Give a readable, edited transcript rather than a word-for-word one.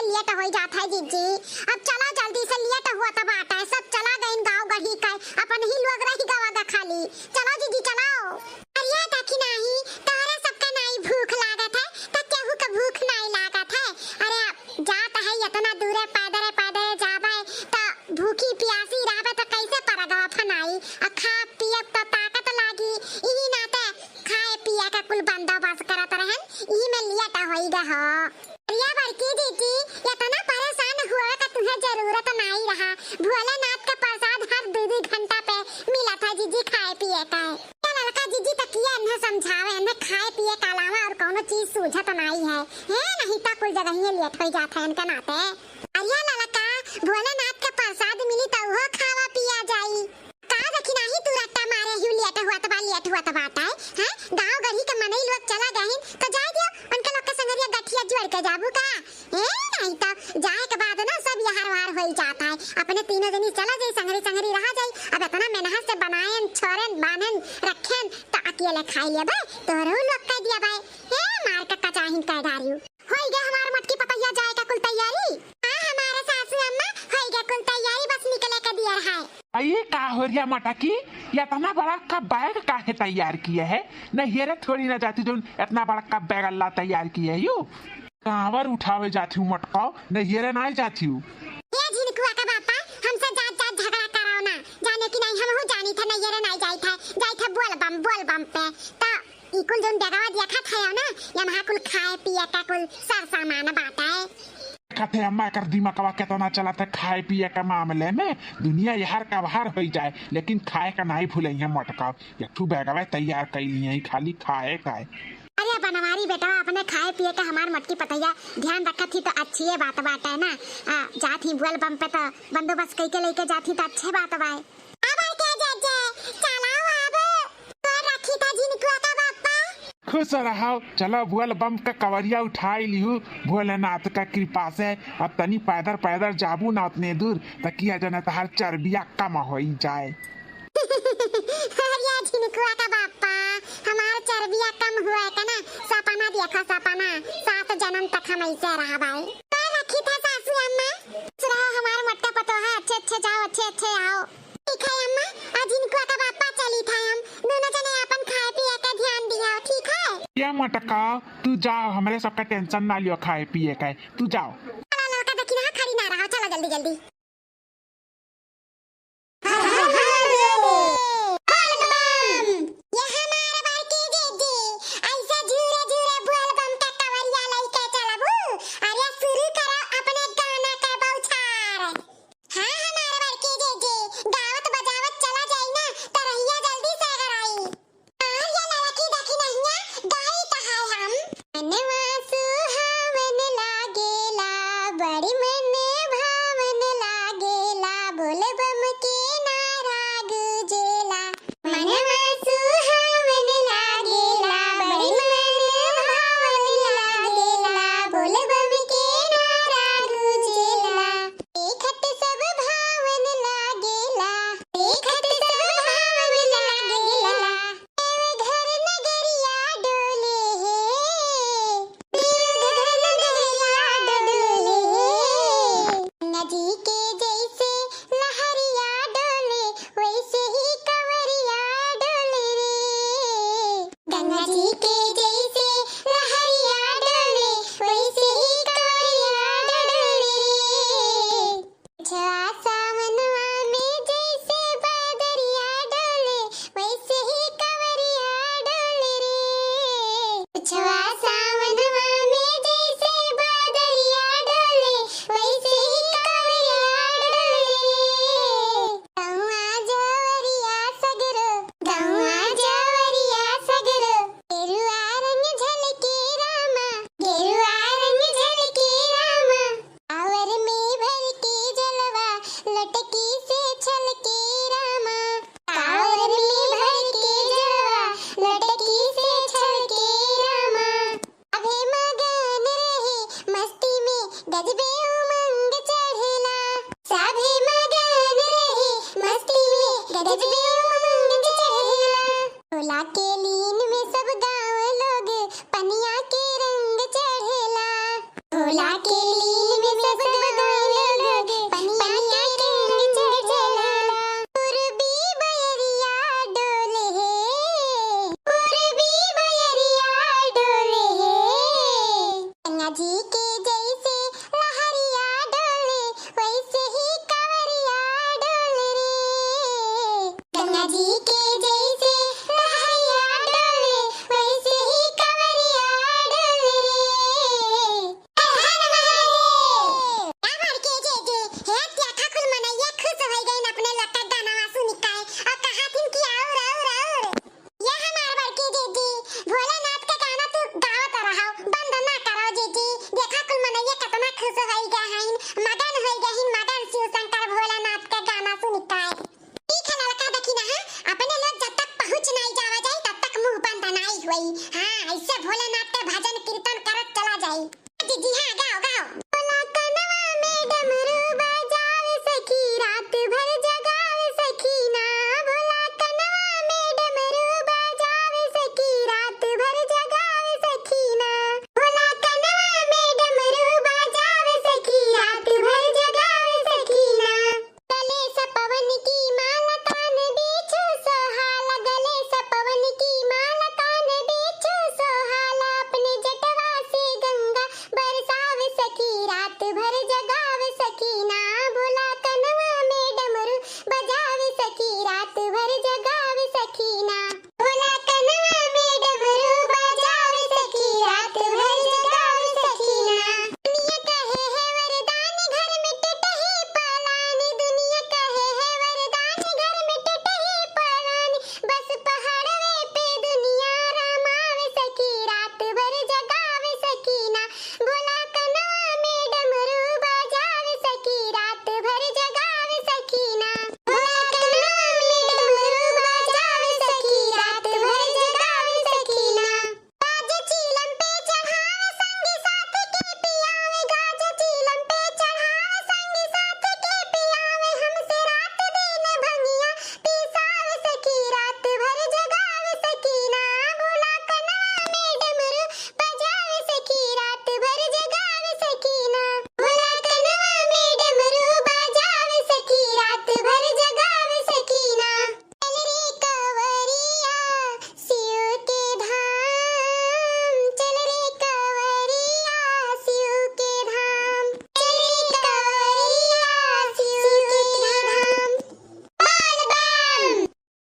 से लेट हो जाता है जीजी। अब चला जल्दी से, लेट हुआ तब आता है। सब चला गए गांव गढ़ी का, अपन ही लोग रही गवागा खाली। चलो जीजी चलाओ। अरे देखी नहीं तारे सबका नहीं भूख लागत है त केहू का भूख नहीं लागत है। अरे जात है इतना दूर पैदल जाबे त भूखी प्यासी रहबे त कैसे परगवा फनाई। खा पिए त ताकत लागी, इही नाते खाए पिए का कुल बंदोबस्त करत रहन, इही में लेट होई ग हो। ये बड़की जीजी इतना परेशान हुआ का तुम्हें जरूरत नहीं रहा। भोलेनाथ का प्रसाद हर 2 घंटा पे मिला था जीजी खाए पिए का। ये लड़का जीजी तक ये न समझावे न खाए पिए का अलावा और कोनो चीज सूझत नहीं है। नहीं तो कुल जगह ही लेट हो जाता है इनका नाते। अरे लड़का भोलेनाथ का प्रसाद मिली तो वो खावा पिया जाई। का देखी नहीं तू रट्टा मारे ही लेट हुआ तब आता है। हैं गांव गढ़ी के मनई लोग चला गए तो जाए दियो उनके लोग के संगरिया गठिया जोड़ के जाबू का। नहीं तो जाए के बाद ना सब यहार वार हो जाता है। अपने तीनों जनी चला जाए संगरी रह जाए। अब इतना मेहनत से बनाएन छोरन बानन रखेन तो अकेले खाई लेबे तोरो लोग कह दिया भाई। मार के कचाहिन कह डारियो होई गे हमार मटकी पतैया जाए का कुल तैयारी। हां हमारे सासू अम्मा होई गे कुल तैयारी, बस निकले के दिया है। अये का हो रिया मटकी, ये इतना बड़ा का बैग काहे तैयार किया है? न हेरे थोड़ी ना जाती जो इतना बड़ा का बैग अल्लाह तैयार किया है। यू कांवर उठावे जाती हूँ मटकाओ, न हेरे नहीं जाती हूँ। ये झिनकुआ का बापा हमसे जात झगड़ा कराओ ना, जाने की नहीं हम हो जानी था न हेरे नहीं जाई था बोल बम पे ता इकुल जोन बेगावा देखा था ना, ये महा कुल खाए पिए का कुल सब सामान बाटा है। कहते अम्मा कर दिमागवा कितना चला था खाए पिए के मामले में। दुनिया यहार का बाहर हो जाए लेकिन खाए का नहीं भूले मटकाओ। एक ठू बैगवा तैयार कर लिए खाली खाए का। अरे बनवारी बेटा अपने खाए पिए का हमार मटकी पतैया ध्यान रखत थी तो अच्छी है बात है ना। जात ही बोल बम पे तो बंदोबस्त कई के लेके जाती तो अच्छे बात बाय। अब के जे चलाओ अब तो रखी था जिनकुआ का बापा। खुश रहो, चलो बोल बम का कवरिया उठाई लिहू भोलेनाथ का कृपा से। अब तनी पैदल जाबू ना उतने दूर तकिया जन तहार चर्बिया कम हो जाए। अरे जिनकुआ का बापा हमार चर्बिया कम हुआ है ना। सपना देखा सपना 7 जन्म तक हम ऐसे रहा भाई। तो रखी था सासू अम्मा सुनो हमार मट्टा पतो है। अच्छे जाओ अच्छे आओ। ठीक है अम्मा, आज इनको का बापा चली था। हम दोनों जने अपन खाए पिए का ध्यान दिया ठीक है। ये मटका तू जाओ, हमारे सबका टेंशन ना लियो खाए पिए का, तू जाओ। चलो लड़का देखी ना खड़ी ना रहो, चलो जल्दी भोला के लीन में खुश होई गहिन, मगन होई गहिन, मगन शिव शंकर भोलानाथ का गाना सुनता है। ठीक है लड़का देखी ना, अपने लोग जब तक पहुंच नहीं जावा जाए तब तक मुंह बंद नहीं हुई। हाँ ऐसे भोलेनाथ का भजन कीर्तन करत चला जाए। जी हाँ गाओ गाओ। भोला कनवा में डमरू बजावे सखी, रात भर जगावे सखी ना। भोला कनवा में डमरू बजावे सखी, रात भर जगावे सखी ना। भोला कनवा में डमरू बजावे सखी, रात भर जगावे सखी ना। गले से पवन की माला तान बिछो सोहाला, गले से पवन की माला तान बिछो सोहाला। अपने जटवा से गंगा बरसावे सखी, रात भर